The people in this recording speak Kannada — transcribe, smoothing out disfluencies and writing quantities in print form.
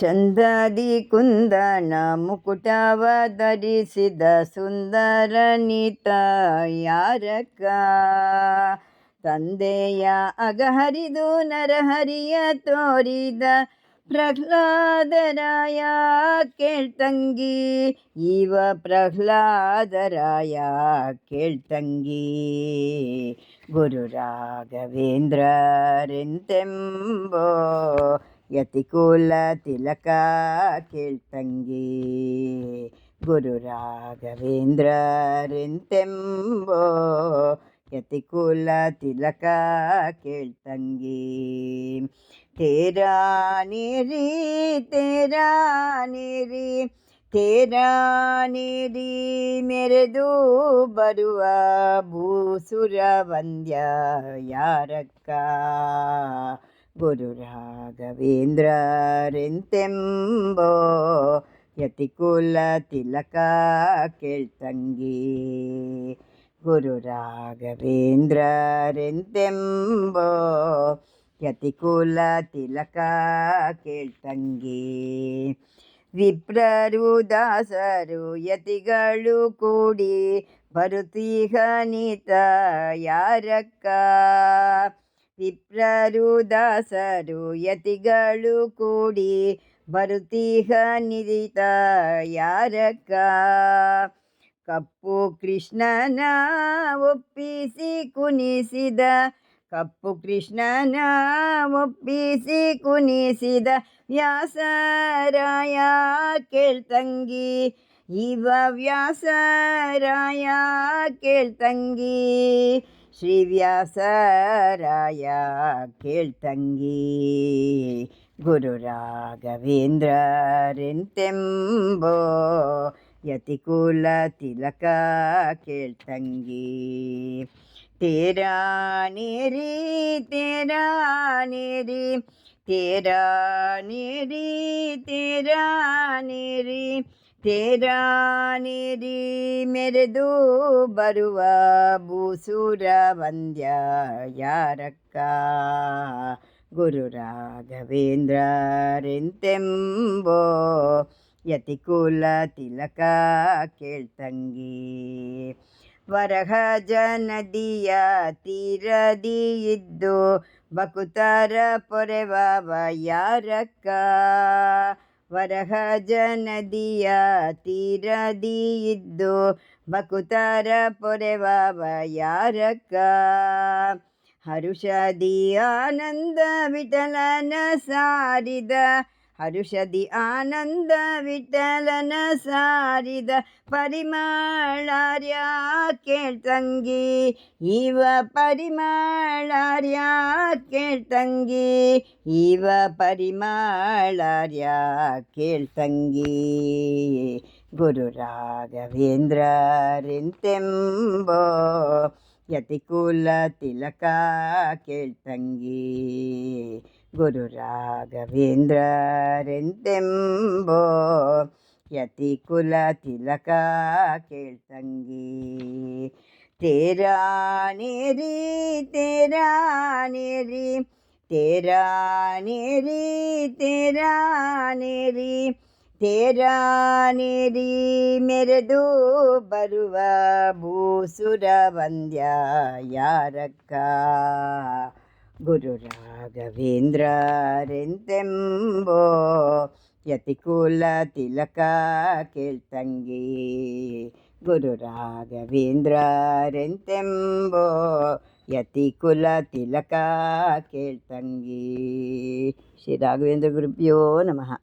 ಚಂದದಿ ಕುಂದನ ಮುಕುಟವ ಧರಿಸಿದ ಸುಂದರ ನೀತ ಯಾರಕ್ಕ. ತಂದೆಯ ಅಗಹರಿದು ನರಹರಿಯ ತೋರಿದ ಪ್ರಹ್ಲಾದರಾಯ ಕೇಳ್ತಂಗಿ. ಇವ ಪ್ರಹ್ಲಾದರಾಯ ಕೇಳ್ತಂಗಿ. ಗುರು ರಾಘವೇಂದ್ರರೆಂತೆಂಬೋ ಯತಿಕುಲ ತಿಲಕ ಕೇಳ್ತಂಗಿ. ಗುರು ರಾಘವೇಂದ್ರರೆಂತೆಂಬೋ ಯತಿಕುಲ ತಿಲಕ ಕೇಳ್ತಂಗಿ. ತೇರಾ ನೀರಿ ತೇರಾ ನೀರಿ ತೇರಾ ನೀರಿ ಮೆರೆದು ಬರುವ ಭೂಸುರ ವಂದ್ಯ ಯಾರಕ್ಕ. ಗುರು ರಾಘವೇಂದ್ರರೆಂತೆಂಬೋ ಯತಿಕುಲ ತಿಲಕ ಕೇಳ್ತಂಗಿ. ಗುರು ರಾಘವೇಂದ್ರರೆಂತೆಂಬೋ ಯತಿಕುಲ ತಿಲಕ ಕೇಳ್ತಂಗಿ. ವಿಪ್ರರು ದಾಸರು ಯತಿಗಳು ಕೂಡಿ ಬರುತ್ತೀಗ ನೀತ ಯಾರಕ್ಕ. ವಿಪ್ರರು ದಾಸರು ಯತಿಗಳು ಕೂಡಿ ಬರುತ್ತೀಗ ನಿಧಿತ ಯಾರಕ್ಕ. ಕಪ್ಪು ಕೃಷ್ಣನ ಒಪ್ಪಿಸಿ ಕುಣಿಸಿದ ಕಪ್ಪು ಕೃಷ್ಣನ ಒಪ್ಪಿಸಿ ಕುಣಿಸಿದ ವ್ಯಾಸರಾಯ ಕೇಳ್ತಂಗಿ. ಇವ ವ್ಯಾಸರಾಯ ಕೇಳ್ತಂಗಿ. ಶ್ರೀ ವ್ಯಾಸರಾಯ ಕೇಳ್ತಂಗಿ. ಗುರು ರಾಘವೇಂದ್ರರೆಂತೆಂಬೋ ಯತಿಕುಲ ತಿಲಕ ಕೇಳ್ತಂಗಿ. ತೇರಾ ನೀರಿ ತೇರಾ ನೀರಿ ತೇರಾ ನೀರಿ ತೇರಾ ನೀರಿ ತೇರಾ ನೀರಿ ಮೆರೆದು ಬರುವ ಭೂಸುರ ವಂದ್ಯ ಯಾರಕ್ಕ. ಗುರು ರಾಘವೇಂದ್ರರೆಂತೆಂಬೋ ಯತಿಕುಲ ತಿಲಕ ಕೇಳ್ತಂಗಿ. ವರಹ ನದಿಯ ತೀರದಿ ಇದ್ದು ಬಕುತರ ಪೊರೆವವ ಯಾರಕ್ಕ. ವರಹ ನದಿಯ ತೀರದಿ ಇದ್ದು ಬಕುತರ ಪೊರೆವವ ಯಾರಕ್ಕ. ಹರುಷದಿ ಆನಂದ ವಿಠಲನ ಸಾರಿದ ಹರುಷದಿ ಆನಂದ ವಿಠಲನ ಸಾರಿದ ಪರಿಮಳಾರ್ಯ ಕೇಳ್ತಂಗಿ. ಇವ ಪರಿಮಳಾರ್ಯ ಕೇಳ್ತಂಗಿ. ಇವ ಪರಿಮಳಾರ್ಯ ಕೇಳ್ತಂಗಿ. ಗುರು ರಾಘವೇಂದ್ರರೆಂತೆಂಬೋ ಯತಿಕುಲ ತಿಲಕ ಕೇಳ್ತಂಗಿ. ಗುರು ರಾಘವೇಂದ್ರರೆಂತೆಂಬೋ ಯತಿಕುಲ ತಿಲಕ ಕೇಳ್ತಂಗಿ. ತೇರಾ ನೀರಿ ತೇರಾ ನೀರಿ ತೇರಾ ನೀರಿ ತೇರಾ ನೀರಿ ತೇರಾ ನೀರಿ ಮೆರೆದು ಬರುವ ಭೂಸುರ ವಂದ್ಯ ಯಾರಕ್ಕ. ಗುರು ರಾಘವೇಂದ್ರರೆಂತೆಂಬೋ ಯತಿಕುಲ ತಿಲಕ ಕೇಳ್ತಂಗಿ. ಗುರು ರಾಘವೇಂದ್ರರೆಂತೆಂಬೋ ಯತಿಕುಲ ತಿಲಕ ಕೇಳ್ತಂಗಿ. ಶ್ರೀ ರಾಘವೇಂದ್ರ ಗುರುಭ್ಯೋ ನಮಃ.